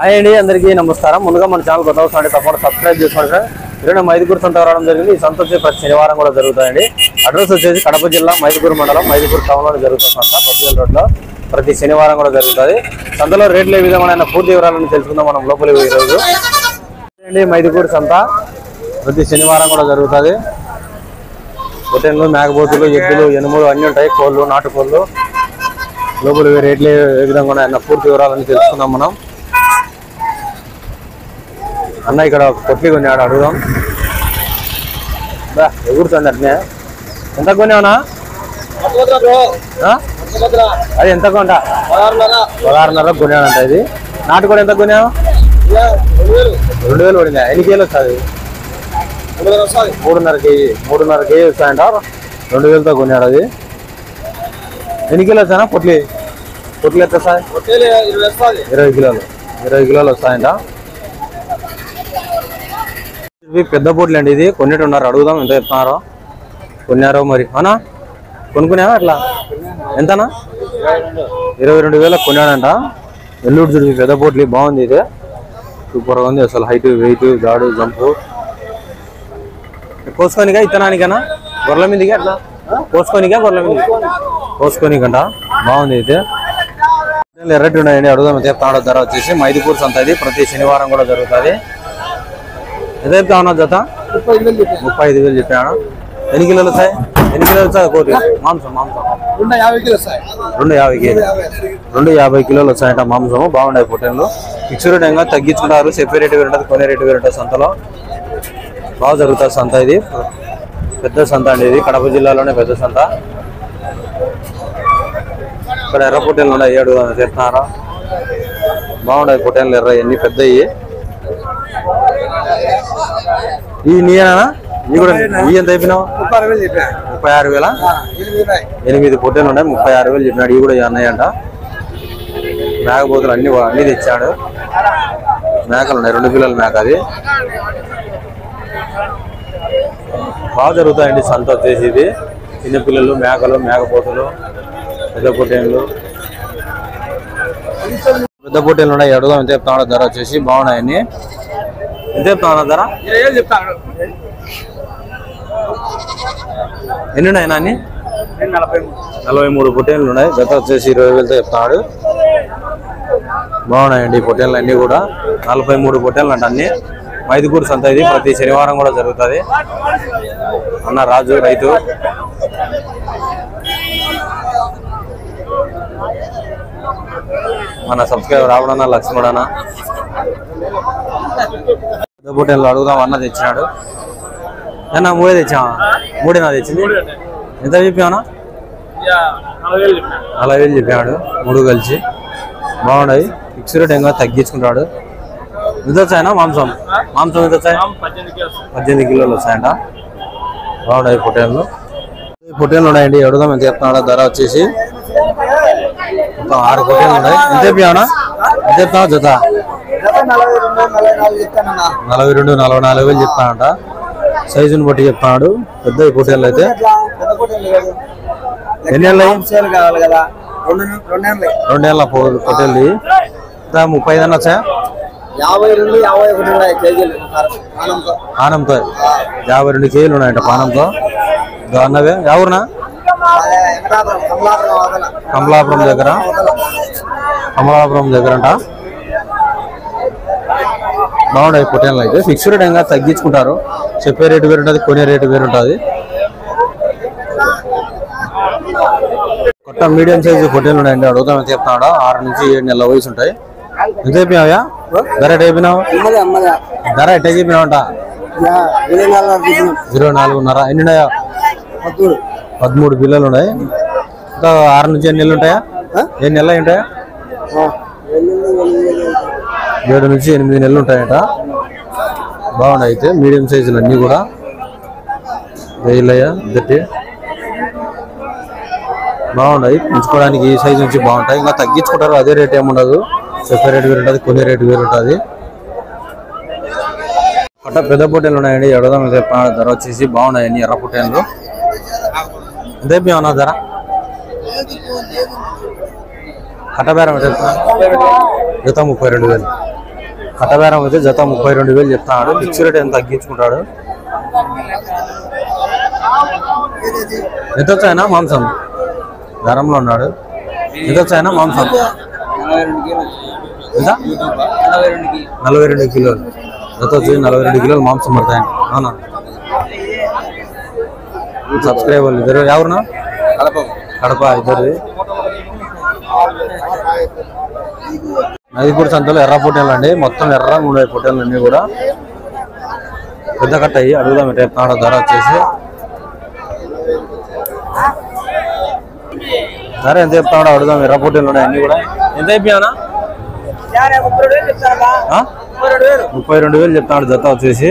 Hi అండి, అందరికీ నమస్కారం. ముందుగా మన ఛానల్ కొత్త వస్తుంది తప్పకుండా సబ్స్క్రైబ్ చేసుకోండి సార్. ఈరోజు మైదుకూరు సంత రావడం జరిగింది. ఈ సంత వచ్చి ప్రతి శనివారం కూడా జరుగుతాయండి. అడ్రస్ వచ్చేసి కడప జిల్లా మైదుకూరు మండలం మైదుకూరు టౌన్లో జరుగుతుంది సంత. బొద్దుల రోడ్లో ప్రతి శనివారం కూడా జరుగుతుంది. సంతలో రేట్లు ఏ విధమైన పూర్తి వివరాలను తెలుసుకుందాం మనం లోపలికి ఈరోజు. మైదుకూరు సంత ప్రతి శనివారం కూడా జరుగుతుంది. పొట్టెన్లు, మేకపోతులు, ఎద్దులు, ఎనుములు అన్నీ ఉంటాయి. కోళ్ళు, నాటుకోళ్ళు. లోపలికి రేట్లు ఏ విధంగా ఉన్నాయన్న పూర్తి వివరాలను తెలుసుకుందాం మనం. అన్న ఇక్కడ కొట్టి కొన్నాడు, అడుగుదాం. ఎగురుతుంది అట్నే. ఎంత కొన్నావునా? అది ఎంత కొంట? 16.5 కొన్నాడంట. ఇది నాటుకోడి ఎంత కొన్నావు? 2000 పడిందా? ఎన్ని కేజీలు వస్తుంది? 3.5 కేజీ. 3.5 కేజీ వస్తాయంట. 2000తో కొన్నాడు. అది ఎన్ని కిలోలు వస్తాయనా? పొట్లు ఎంత వస్తాయి? 20 కిలోలు. 20 కిలోలు వస్తాయంట. ఇవి పెద్ద పోట్లు అండి. ఇది కొన్నిటి ఉన్నారు, అడుగుదాం ఎంత చెప్తున్నారో. కొన్నారో మరి అవునా? కొనుక్కున్నావా? అట్లా ఎంతనా? 22,000 కొన్నాడంట. ఎల్లూరు చూడు పెద్ద పోట్లు. బాగుంది, ఇది సూపర్గా ఉంది అసలు. హైట్, వెయిట్, గాడు, జంపు. కోసుకోనికా ఇత్తనానికనా? గొర్రెల మీదకి అట్లా కోసుకోనికా? గొర్రెల మీద కోసుకోనికంట. బాగుంది అయితే. ఎర్రటి ఉన్నాయండి, అడుగుదాం ఎంత చెప్తాడో. ధర వచ్చేసి మైదుకూరు సంత ఇది ప్రతి శనివారం కూడా జరుగుతుంది. ఎంత చెప్తా ఉన్నా జత? 35,000 చెప్పాను. ఎన్ని కిలోలు వస్తాయి? ఎన్ని కిలోలు వస్తాయి? కోటి మాంసం 250 కేజీ. 250 కిలోలు వస్తాయంట మాంసము. బాగుంటాయి పొట్టెన్లు. ఫిక్స్ రేట్ ఇంకా తగ్గించుకుంటారు. చెప్పే రేటు వేరు ఉంటుంది, కొనే రేటు వేరు ఉంటుంది. సంతలో బాగా జరుగుతుంది సంత. ఇది పెద్ద సంత అండి. ఇది కడప జిల్లాలోనే పెద్ద సంత. ఇక్కడ ఎర్ర పొట్టెన్లు ఉన్నాయి. 7 చెప్తున్నారా? బాగుంటాయి పొట్టెన్లు ఎర్ర, ఎన్ని పెద్దవి. ఈ నీయనా? నీ కూడా నీ ఎంత అయిపోయినావు? 36,000. 8 పొట్టెలు ఉన్నాయి. 36,000 చెప్పినాడు. ఇవి కూడా అన్నయ్య అంట. మేకపోతులు అన్ని తెచ్చాడు. మేకలు ఉన్నాయి, 2 కిలోల మేక. అది బాగా జరుగుతాయండి సంత వచ్చేసి. ఇది చిన్నపిల్లలు, మేకలు, మేకపోతులు, పెద్ద పొట్టేళ్ళు. పెద్ద పొట్టేళ్ళు ఉన్నాయి. అడుగుదాం ఎంత చెప్తాడు. ధర వచ్చేసి బాగున్నాయని. ఎంత చెప్తాను ధర? ఎన్ని ఉన్నాయి నాన్ని? 43 పొట్టేళ్ళు ఉన్నాయి. జత వచ్చేసి 20,000తో చెప్తాడు. బాగున్నాయండి పొట్టేళ్ళు అన్ని కూడా. 43 పొట్టేళ్ళు అంట అన్ని. మైదుకూరు సంత ఇది ప్రతి శనివారం కూడా జరుగుతుంది. అన్న రాజు రైతు. మన సబ్స్క్రైబర్ రావడన్నా లక్ష్మణనా. పెద్ద పొట్టేళ్ళు అడుగుదాం. అన్న తెచ్చినాడు. ఏనా 3 తెచ్చావా? 3 తెచ్చింది. ఎంత చెప్పావునా? 40,000 చెప్పాడు. 3 కలిసి. బాగున్నాయి. ఫిక్స్ రేట్ ఇంకా తగ్గించుకుంటాడు. ఎంత వచ్చాయనా మాంసం? మాంసం ఎంత వచ్చాయి? 18 కిలోలు వస్తాయంట. బాగున్నాయి పొట్టేళ్ళు. పొట్టేళ్ళు ఉన్నాయండి. అడుగుదాం ఎంత చెప్తున్నాడు. ధర వచ్చేసి మొత్తం 6 పొట్టేళ్ళు ఉన్నాయి. ఎంత చెప్పావునా? ఎంత చెప్తావు జత? 42, 44,000 చెప్తానంట. సైజుని బట్టి చెప్తాడు. పెద్ద పొట్టేళ్ళు అయితే. ఎన్ని ఏళ్ళు? 2 ఏళ్ళ పొట్టేళ్ళు. 35 వచ్చాయా? పానంతో 52 కేజీలు ఉన్నాయంట. పానంతో అన్నవే. ఎవరునా? కమలాపురం దగ్గర. కమలాపురం దగ్గర అంట. బాగుంటాయి పొట్టేళ్ళు అయితే. ఫిక్స్ రేట్ ఇంకా తగ్గించుకుంటారు. చెప్పే రేటు వేరు ఉంటుంది, కొనే రేటు వేరు ఉంటుంది. కొత్త మీడియం సైజు పొట్టేళ్ళు ఉన్నాయండి. అడుగుతాం ఎంత చెప్తున్నాడు. 6 నుంచి 7 నెలల వయసు ఉంటాయి. ఎంత చెప్పినావా? ధర ఎట్ అయిపోయినావు? ధర ఎట్ చెప్పినావంట? 24.5. ఎన్ని ఉన్నాయా? 13 పిల్లలు ఉన్నాయి. ఇంకా 6 నుంచి 8 నెలలు ఉంటాయా? 7 నెలలు ఉంటాయా? 7 నుంచి 8 నెలలు ఉంటాయట. బాగున్నాయి అయితే మీడియం సైజులు అన్నీ కూడా. వేయలయ్యా గట్టి బాగున్నాయి. పెంచుకోవడానికి ఈ సైజు నుంచి బాగుంటాయి. ఇంకా తగ్గించుకుంటారు. అదే రేట్ ఏముండదు. చెప్పే రేటు వేరు ఉంటుంది, కొనే రేటు వేరు ఉంటుంది. అట్లా పెద్ద పొట్టేళ్ళు ఉన్నాయండి. ఎడదాం ధర వచ్చేసి బాగున్నాయండి ఎర్ర పొట్టేళ్ళు. ఎంత చెప్పినా ధర? కట్టబేరం జత 32,000. కట్టబేరం అయితే జత 32,000 చెప్తాడు. ఫిక్స్ రేట్ ఎంత తగ్గించుకుంటాడు. ఎంత వచ్చాయనా మాంసం గరంలో ఉన్నాడు. ఎంత వచ్చాయనా మాంసం ఎంత 42 కిలోలు జత వచ్చి 42 కిలోలు మాంసం పడతాయండి. అవునా సబ్స్క్రైబర్లు ఇద్దరు ఎవరునా కడప ఇద్దరు. మైదుకూరు సంతలో ఎర్ర పొట్టేలు అండి. మొత్తం ఎర్రగా ఉండే పొట్టేలు అన్నీ కూడా పెద్ద కట్ట అయ్యి అడుగుదాం. చెప్తాడు ధర వచ్చేసి ధర ఎంత చెప్తాడో అడుగుదాం. ఎర్ర పొట్టేలు ఉన్నాయి అన్ని కూడా. ఎంత అయిపోయానా 32,000 చెప్తాడు జత వచ్చేసి.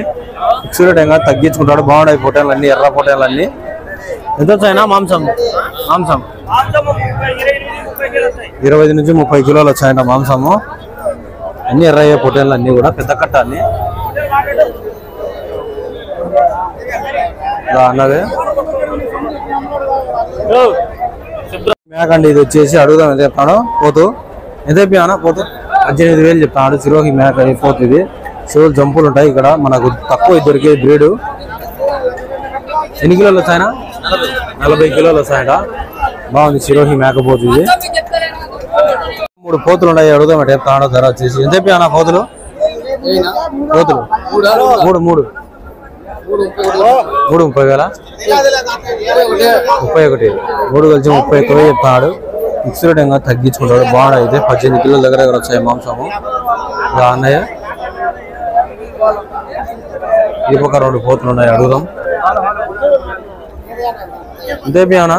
ఫిక్స్ రేట్ ఏం తగ్గించుకుంటాడు. బాగున్నాయి పొట్టేలు అన్ని ఎర్ర పొట్టేలు అన్ని. ఎంత వచ్చాయినా మాంసం 20 నుంచి 30 కిలోలు వచ్చాయంట మాంసము. అన్ని ఎర్రయ్యే పొట్టేళ్ళు అన్ని కూడా పెద్ద కట్ట అన్ని అన్నది మేకండి. ఇది వచ్చేసి అడుగుదాం ఎంత చెప్తాను. పోతు ఎంత అయిపోయానా పోతు 18,000 చెప్తాడు. సిరోహి మేక అయిపోతుంది. చెవులు జంపులు ఉంటాయి ఇక్కడ మనకు తక్కువ దొరికే బ్రీడు. ఎన్ని కిలోలు వచ్చాయనా 40 కిలోలు వచ్చాయట. బాగుంది సిరోహి మేకపోతుంది. 3 పోతులు ఉన్నాయి. అడుగుదాం అంటే చెప్తాడు ధర వచ్చేసి ఎంత అయిపోయానా పోతులు 3 30,000 31 3 కలిసి 31 చెప్తాడు. ఫిక్స్ రేట్ ఏం తగ్గించుకుంటాడు. బాగుంది అయితే 18 కిలోల దగ్గర వచ్చాయి మాంసము. అన్నయ్య ఈ పక్క 2 పోతులు ఉన్నాయి. అడుగుదాం ఎంత అయిపోయానా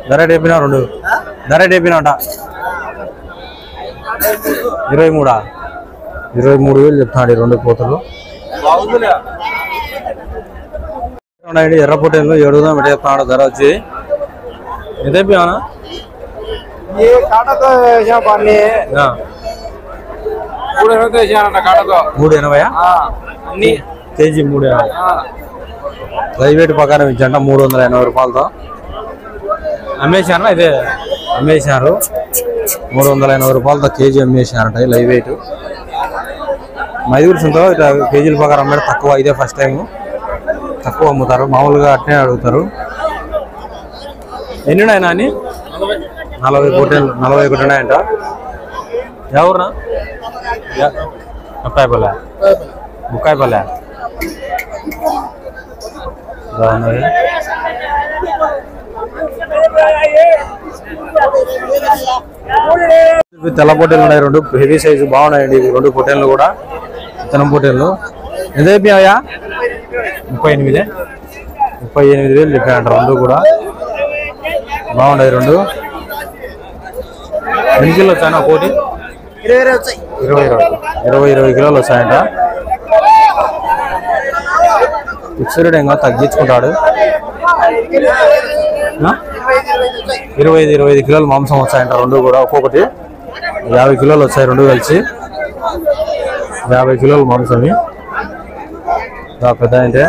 ధర అయిపోయినా 2 ధర అయిపోయినాట 23,000 చెప్తాడు. 2 పోతులు ఉన్నాయండి. ఎర్ర పొట్టేలు అడుగుదాం అంటే చెప్తాడు ధర వచ్చి ఎంత అయిపోయానా 380 కేజీ 380 లైవ్ వెయిట్ ప్రకారం ఇచ్చంట 380 రూపాయలతో అమ్మేశారు. అయితే అమ్మేశారు 380 రూపాయలతో కేజీ అమ్మేశారంట లైవ్ వెయిట్. మైదుకూరు సంతలో ఇట్లా కేజీల ప్రకారం అమ్మేది తక్కువ. ఇదే ఫస్ట్ టైం తక్కువ అమ్ముతారు. మామూలుగా అట్నే అడుగుతారు. ఎన్ని ఉన్నాయన్నా అని 40 పొట్టేలు 41 ఉన్నాయంట. ఎవరునా ముక్కాయపల్లె తెల్ల పొట్టేలు ఉన్నాయి. 2 హెవీ సైజు బాగున్నాయండి. 2 పొట్టేళ్ళు కూడా విత్తనం పొట్టేళ్ళు. ఎంత అయిపోయాయా 38,000 చెప్పాయంట. 2 కూడా బాగున్నాయి. 2 ఎన్ని కిలోలు వచ్చాయన ఒకటి 20 కిలోలు వచ్చాయంట. ఫిక్స్ రేట్ ఏం తగ్గించుకుంటాడు. 25 కిలోలు మాంసం వచ్చాయంట. 2 కూడా ఒక్కొక్కటి 50 కిలోలు వచ్చాయి. 2 కలిసి 50 కిలోలు మాంసం పెద్ద అంటే